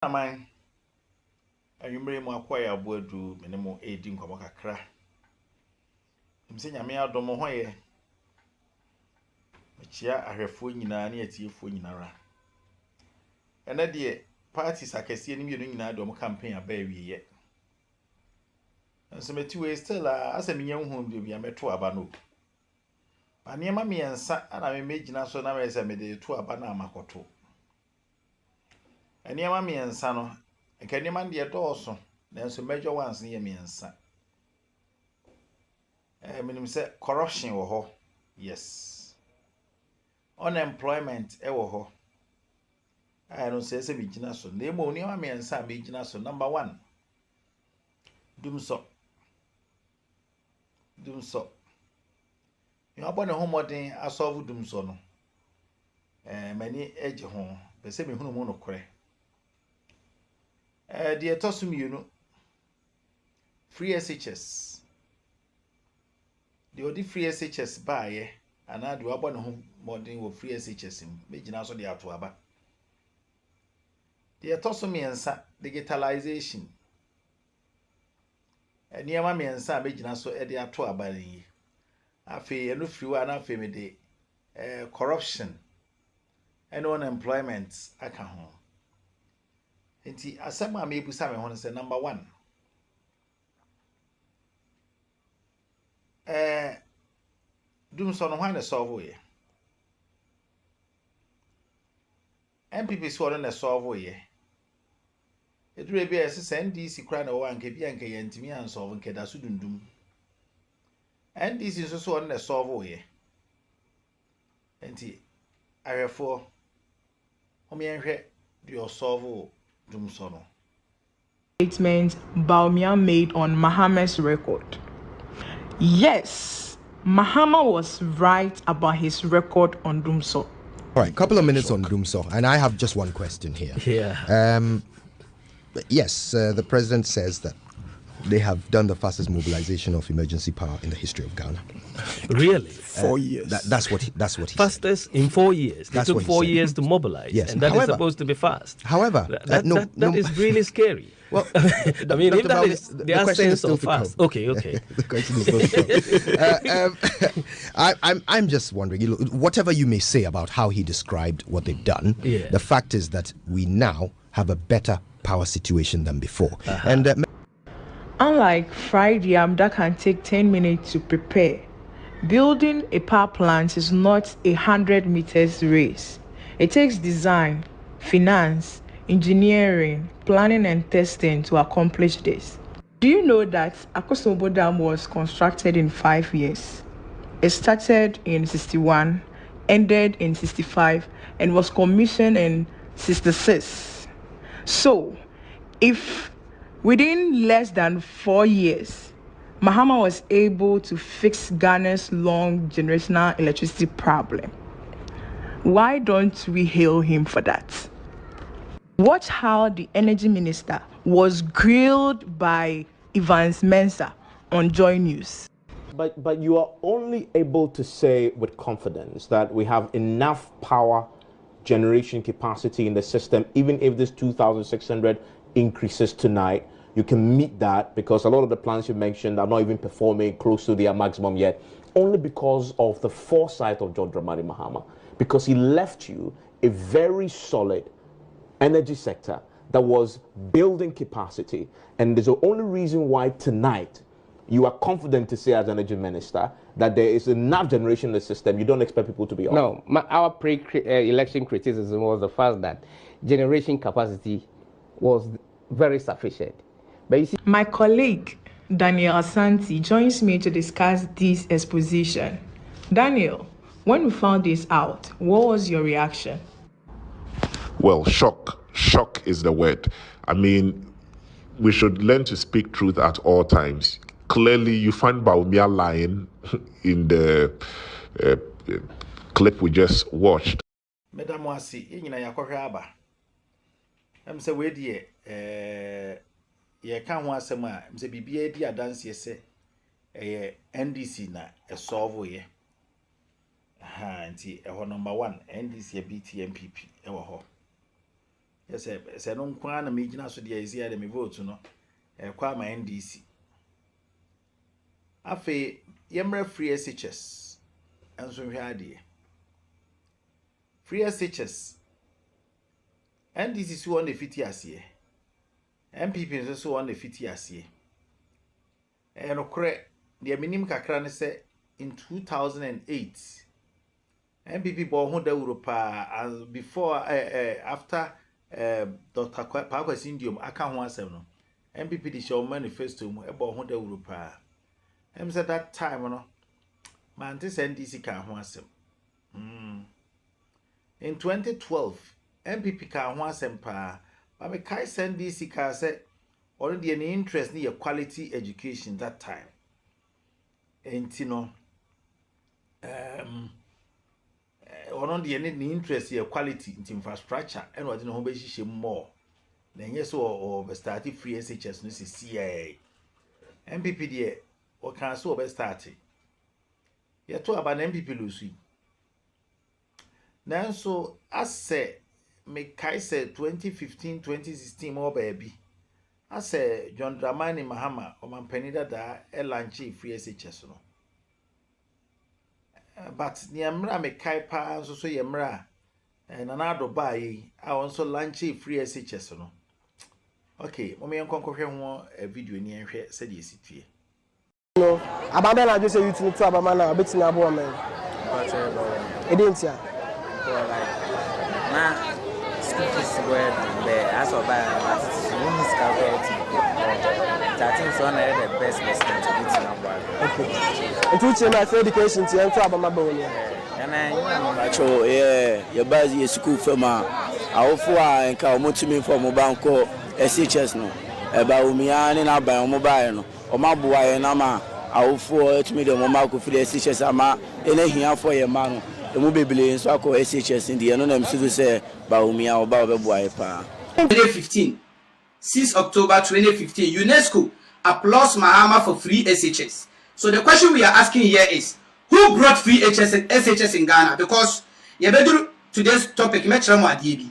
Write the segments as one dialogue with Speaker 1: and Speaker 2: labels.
Speaker 1: man, and you may more acquire a word do minimum 18 kakra. I'm saying, I may out domo hoye. Chia, I have phone in a near tea phone in a ra. And that dear parties I can see any doing a dom campaign a baby yet. And so, my 2 ways still, as a young home, do be a metro abano. And near mammy and son, and I imagine us so now as I made it to a banana makoto. And near mammy and son, and can you man the also? Then so major ones near me and son. I mean, say corruption or ho. Yes. Unemployment, ewo ho. I don't say, so. Name only mammy and son, so. Number 1. Dumso. You are born a home modern, I solve Dumso no. Many edge home, the same who no cray. The tossum you know. Free SHS. The only free SHS buy, and I do upon home modern with free SHS in making also the Atuaba. The tossum and sa digitalization. And near mammy and sa making also at the Atuaba. I feel no few and I feel me the corruption and unemployment. I can home. Inti asema me busa me hono say number 1 Dumso no hwan solve ye MPP so no solve ye edure bi ese NDC kra na wo anke bi anke yantimi an solve nke da so dundum NDC so no solve ye enti arefo homienhwe do solve Dumso no
Speaker 2: statement Baumia made on Mahama's record. Yes, Mahama was right about his record on Dumso.
Speaker 3: All right, couple of minutes on Dumso, and I have just one question here.
Speaker 4: Yeah.
Speaker 3: Yes, the president says that they have done the fastest mobilization of emergency power in the history of Ghana.
Speaker 4: Really?
Speaker 5: 4 years.
Speaker 3: That's what he
Speaker 4: Fastest
Speaker 3: said.
Speaker 4: in 4 years. It took 4 years to mobilize,
Speaker 3: yes.
Speaker 4: and that is supposed to be fast.
Speaker 3: However,
Speaker 4: that is really scary.
Speaker 3: Well,
Speaker 4: I mean, if that is the essence of fast. Okay.
Speaker 3: The question is still to come. I'm just wondering, whatever you may say about how he described what they've done, the fact is that we now have a better power situation than before. And
Speaker 2: unlike fried yam that can take 10 minutes to prepare, building a power plant is not a 100 meters race. It takes design, finance, engineering, planning and testing to accomplish this. Do you know that Akosombo Dam was constructed in 5 years? It started in 61, ended in 65, and was commissioned in 66. So, if within less than 4 years, Mahama was able to fix Ghana's long generational electricity problem, why don't we hail him for that? Watch how the energy minister was grilled by Evans Mensah on Joy News.
Speaker 5: But you are only able to say with confidence that we have enough power generation capacity in the system, even if this 2,600 increases tonight, you can meet that because a lot of the plants you mentioned are not even performing close to their maximum yet, only because of the foresight of John Dramani Mahama, because he left you a very solid energy sector that was building capacity. And there's the only reason why tonight you are confident to say as energy minister that there is enough generation in the system. You don't expect people to be on.
Speaker 6: No, our pre-election criticism was the fact that generation capacity was very sufficient. But you see,
Speaker 2: my colleague Daniel Asante joins me to discuss this exposition. Daniel, when we found this out, what was your reaction?
Speaker 7: Well, shock. Shock is the word. I mean, we should learn to speak truth at all times. Clearly, you find Baumia lying in the clip we just watched.
Speaker 1: Madam Wasi, you know, Yakohaba. I'm say, wait, ye can't want some. I'm say, BBA, dance, ye say, NDC na a solve ye. Number 1, NDC, BTMPP, ever ho. Yes, say no nkwa na me gina so de esia de me vote no. Kwa ma NDC. Afe yemra free SHS. Enso hwe ade. Free SHS. NDC so on the fiti ase. MPP so on the fiti ase. Okre the minimum kakra ne say in 2008 MPP bo ho da Europa before after Dr. Pakwasi Indium aka ho asem no MPP di show manifesto mu e bo ho da Europa said that time no man this NDC ka ho asem in 2012 MPP ka ho asem pa but me kai NDC ka say already an interest in your quality education that time and you know on the any interest in quality in infrastructure and what no ho be hihye more na yes or start free SHS no CIA MPP there o kan so be start ye to aba na MPP lusu nanso ase me kai say 2015 2016 more baby ase John Dramani Mahama o mampani dada e lanchi free SHS no but ni amra me kai pa so so yemra na na do ba yi a won so lanchi free SHS no okay mo me enkonkohwe ho video ni enhwe se de esitue
Speaker 8: no abambe na just say you to abama na betin abo men e dey ntia
Speaker 9: like na school fees were there as of by that is one of the best lesson to get number.
Speaker 8: Okay. And teaching my education to enter abama boni.
Speaker 9: And I
Speaker 10: acho your base school fema awofo enka omotumi from banko SHS no eba umia ni na ban mobile no o maboa ye na ma awofo etumi de mo ma ko free SHS ama ene hia for ye ma no emu bebele nso akọ SHS ndi no na msudu se ba umia oba obeboa ye pa.
Speaker 11: 2015 6 October 2015 UNESCO applauds Mahama for free SHS. So the question we are asking here is who brought free SHS in Ghana? Because yebedu today's topic metra mo adiebi.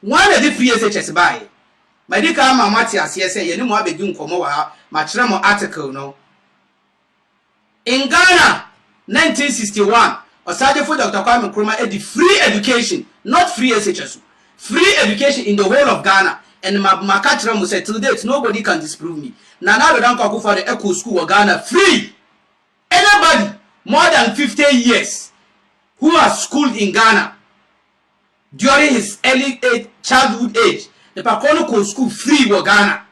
Speaker 11: One of the free SHS by my dika mamati asiye say ye ni mo abedu nkomo wa ma kire mo article no. In Ghana 1961 Osadefo Dr. Kwame Nkrumah had free education, not free SHS. Free education in the whole of Ghana. And Makachra Musa till date, nobody can disprove me. Nana don't go for the Echo School of Ghana free. Anybody more than 50 years who has schooled in Ghana during his early age, childhood age, the Pakono school free wa Ghana.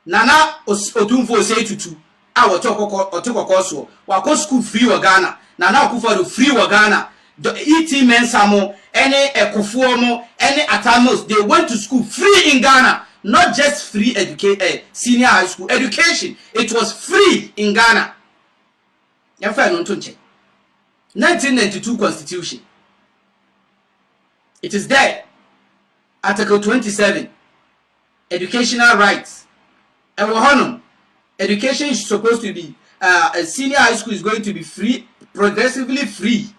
Speaker 11: Nana Otumfo say to our Otoko Koso, Wako school free wa Ghana. Nana Okufa free wa Ghana. The ET Mensamo, any Ekofuomo, any Atamos, they went to school free in Ghana. Not just free senior high school education. It was free in Ghana. 1992 Constitution. It is there. Article 27. Educational rights. Education is supposed to be, senior high school is going to be free, progressively free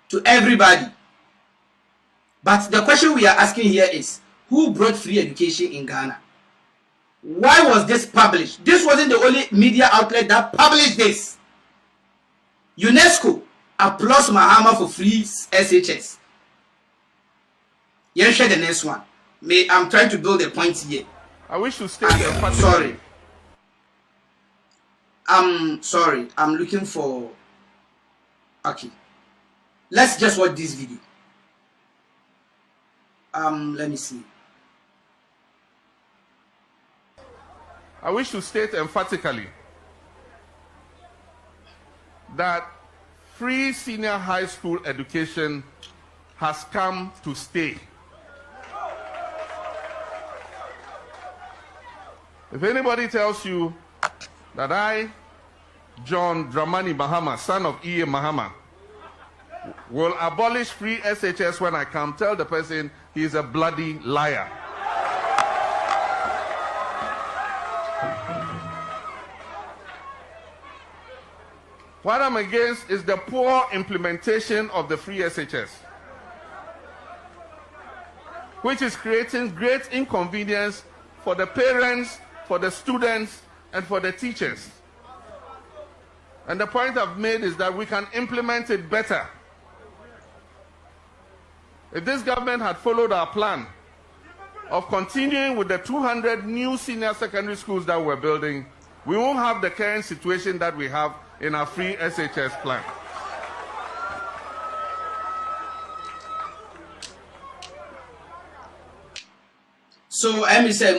Speaker 11: to everybody. But the question we are asking here is, who brought free education in Ghana? Why was this published? This wasn't the only media outlet that published this. UNESCO applauds Mahama for free SHS. You share the next one. I'm trying to build a point here.
Speaker 12: I wish to state that.
Speaker 11: Sorry. I'm sorry. I'm looking for. Okay. Let's just watch this video. Let me see.
Speaker 12: I wish to state emphatically that free senior high school education has come to stay. If anybody tells you that I, John Dramani Mahama, son of E.A. Mahama, will abolish free SHS when I come, tell the person he is a bloody liar. What I'm against is the poor implementation of the free SHS. which is creating great inconvenience for the parents, for the students, and for the teachers. And the point I've made is that we can implement it better. If this government had followed our plan of continuing with the 200 new senior secondary schools that we're building, we won't have the current situation that we have in our free SHS plan.
Speaker 11: So I say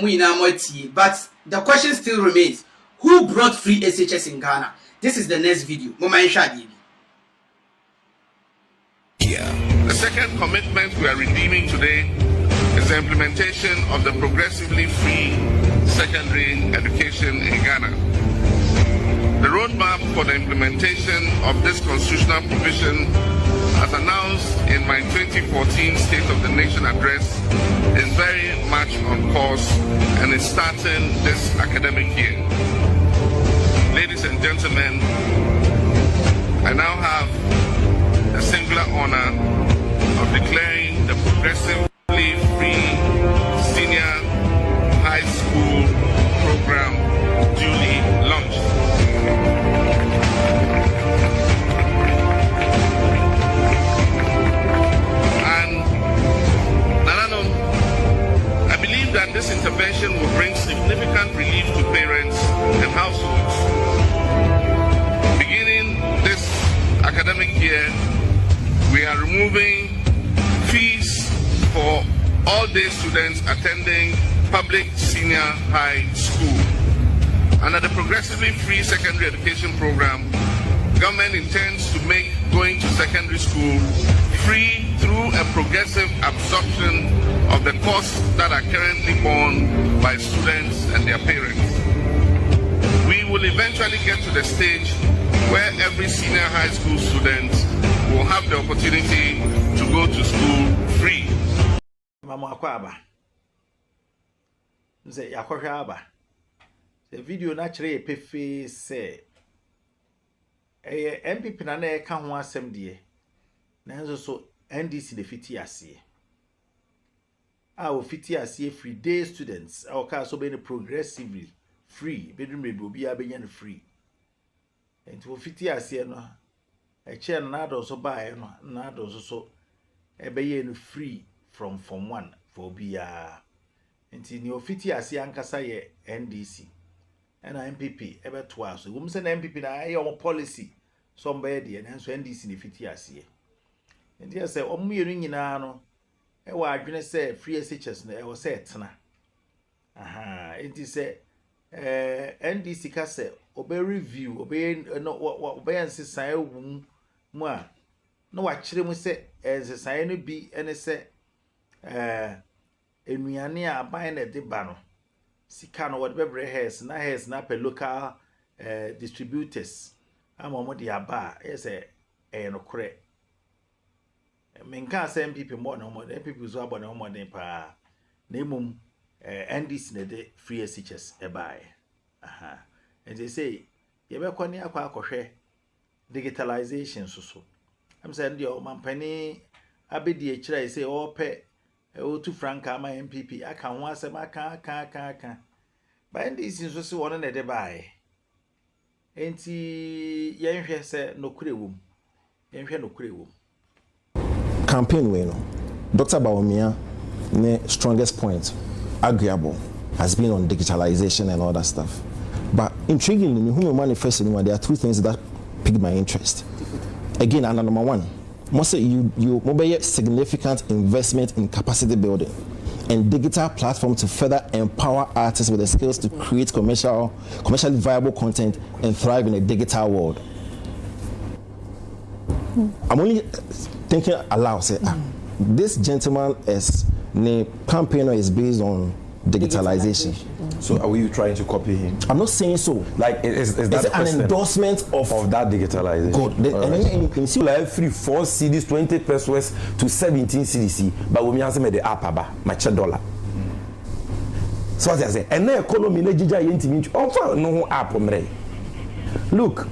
Speaker 11: but the question still remains: who brought free SHS in Ghana? This is the next video.
Speaker 12: The second commitment we are redeeming today is the implementation of the progressively free secondary education in Ghana. The roadmap for the implementation of this constitutional provision, as announced in my 2014 State of the Nation address, is very much on course and is starting this academic year. Ladies and gentlemen, I now have the singular honor of declaring the progressively free senior high school program duly launched. And I believe that this intervention will bring significant relief to parents and households. Beginning this academic year, we are removing fees for all-day students attending public senior high school. Under the progressively free secondary education program, government intends to make going to secondary school free through a progressive absorption of the costs that are currently borne by students and their parents. We will eventually get to the stage where every senior high school student will have the opportunity to go to school free.
Speaker 1: Mama akwaba. Nze yakohwa aba. The video naturally pefe say MPP na na ka ho asem de. Nanzo so NDC de fiti ase. Fiti ase free day students. Ka so be progressively free. Bedroom redo obi abenya free. Enti wo fiti ase no eche na do so bae no na do so ebeye no free from form 1 for bia. Enti ni ofiti ase ankasa ye NDC na MPP ebe to aso wo mse na MPP na aye o policy so mba de na so NDC ni fiti ase. Enti ya se omuyenu nyina no e wa adwene se free SHS na e wo se etena. Enti se NDC ka se obe review obe no obe nsesa ewu mu a no wa kire mu se nsesa no bi ene se enuane a ban na de ba no sika no wode bebre hairs na per local distributors ama de aba ese no kure menka se MPP mo na mo MPP zo abo na mo den pa na emum NDC na de free SHS e bai and they say you be kwani akwa akohwe digitalization so I'm saying the mampani abedi e kira say o pe o tu franka ama MPP aka ho asem aka by NDC so se won na de bai enti yenhwe se nokure wom yenhwe nokure wom
Speaker 5: campaign we no Dr. Bawumia ne strongest point agreeable has been on digitalization and all that stuff. But intriguingly, in the manifesto, there are two things that piqued my interest. Again, and number one, must say you mobile significant investment in capacity building and digital platform to further empower artists with the skills to create commercially viable content and thrive in a digital world. I'm only thinking aloud. Say, this gentleman is the campaigner is based on digitalization.
Speaker 13: So are you trying to copy him?
Speaker 5: I'm not saying so.
Speaker 13: Like is that
Speaker 5: an endorsement of
Speaker 13: that digitalization?
Speaker 5: Good.
Speaker 13: And then see like every 4 CDs, 20 pesos to 17 CDC, but we have the app about my $1. So what I say, and then economy na jija yentimi offer no app omre. Look,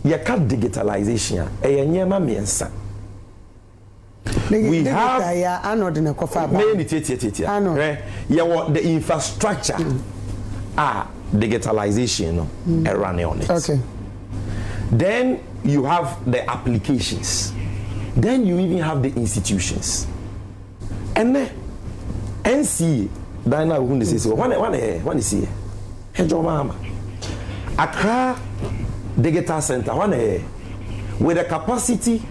Speaker 13: you can't digitalization. E nyema miensa. We have
Speaker 8: the
Speaker 13: infrastructure digitalization running on it.
Speaker 8: Okay.
Speaker 13: Then you have the applications. Then you even have the institutions. And then NC Dina who is one is here. Accra Digital Center with a capacity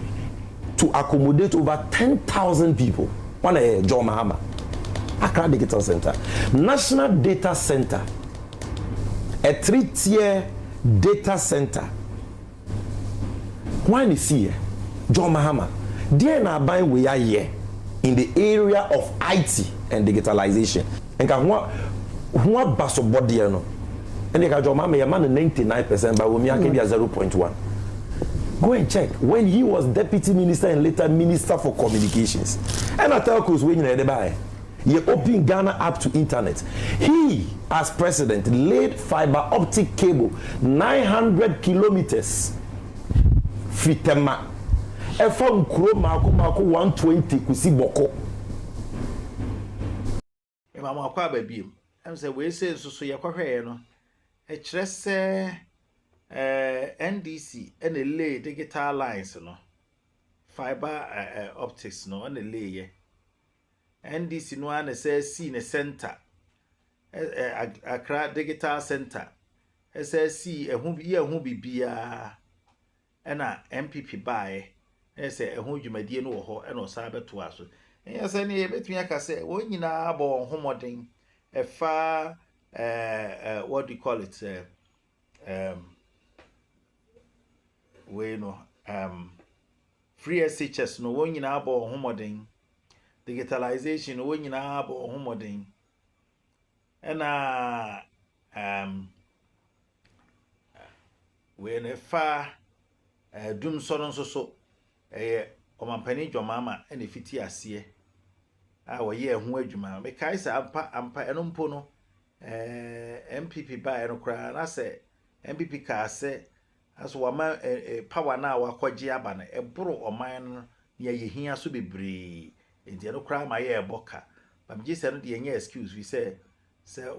Speaker 13: to accommodate over 10,000 people. John Mahama. Accra Digital Center. National Data Center. A 3-tier data center. One is here. John Mahama. There na buy we are here in the area of IT and digitalization. And what baso body no. And you can John Mahama your man 99%, but we can be 0.1. Go and check when he was deputy minister and later minister for communications. And I tell Cruz when you buy. He opened Ghana up to internet. He, as president, laid fiber optic cable 900 kilometers. Fitema. Efa nkuro mako 120 kusi boko.
Speaker 1: Mama kwa babiem. Em say we say so yakwohwe no. E kire se NDC and lay digital lines no. Fiber optics no and lay ye. NDC no an say see in a center. Accra Digital Center. SSC hu bibia ena MPP buy say hu dwumadie no ho ena osabeto aso. Enya say ne betumi aka say won nyina abo homoden efa what do you call it we no free SHS no won nyina abo homoden digitalization won nyina abo homoden ena we ne fa Dumso no so omampani dwomama ene fiti ase wo ye hu adwuma me kai sa ampa eno mpo no MPP ba eno kra na se MPP ka se aso wama power na wakwaje aba na eboro oman no ne yehia so bebre enti eno kra ma ye eboka ba mji se no de nya excuse we say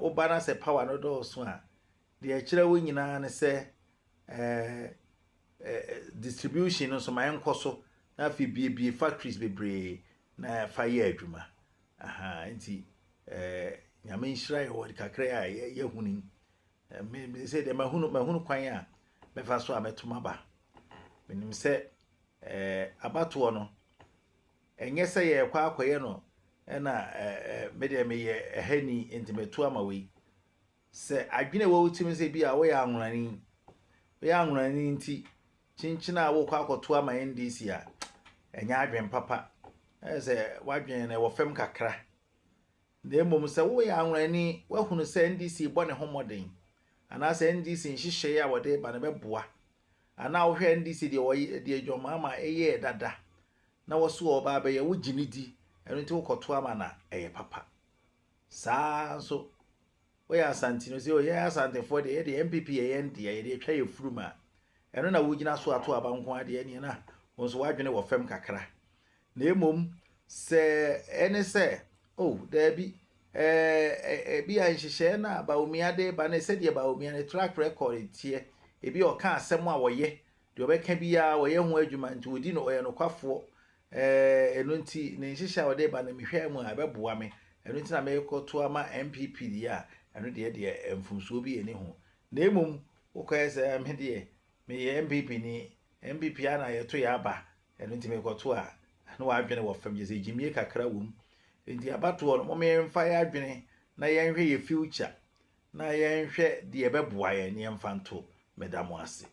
Speaker 1: oba na se power no do so a de kire wo nyina ne se distribution no so my enkoso na fi bie factories bebre na fire adwuma nti nyame nhira ye wo kakra ya ye hunin me say de mahunu kwan a me fa so ametoma ba menim se abato no enye se ye kwa akoye no na me de me ye ehani entimetu amawe se adwene wo utimi se bia wo ya anwurani nti chinchina wo kwa akoto ama NDC a enya adwen papa se wadwen na wo fem kakra na emom se wo ya anwurani wahunu se NDC bɔ ne homoden ana se NDC nhihye ya wode ba na beboa ana wo hwe NDC de wo de adwoma ama eye dada na wo so oba ba ye wo ginidi eno nti wo koto ama na eye papa saa so wo ya asantino se wo ya asantefo de MPP ye ndi ye de twa ye furuma eno na wo gina so ato aba nko ade ene na wo so wadwene wo fem kakra na emom se ene se there bi bi a nhihye na ba omiade ba na se de ba omiade track record tie ebi o ka asem a wo ye de obeka bia wo ye ho adwuma nti odi no oye no kwafo eno nti ne nhihye a wo de ba na mehwe mu a beboa me eno nti na me koto ama MPP dia eno de mfumsuo bi eni ho na emom wo kwa se me de me ye MPP ana ye to ya ba eno nti me koto a na wa adwene wo fam je se jimie kakra wom enti abato no mo me mfa ya adwene na ye nhwe ye future na ye nhwe de beboa ye ne mfa nto medamo ase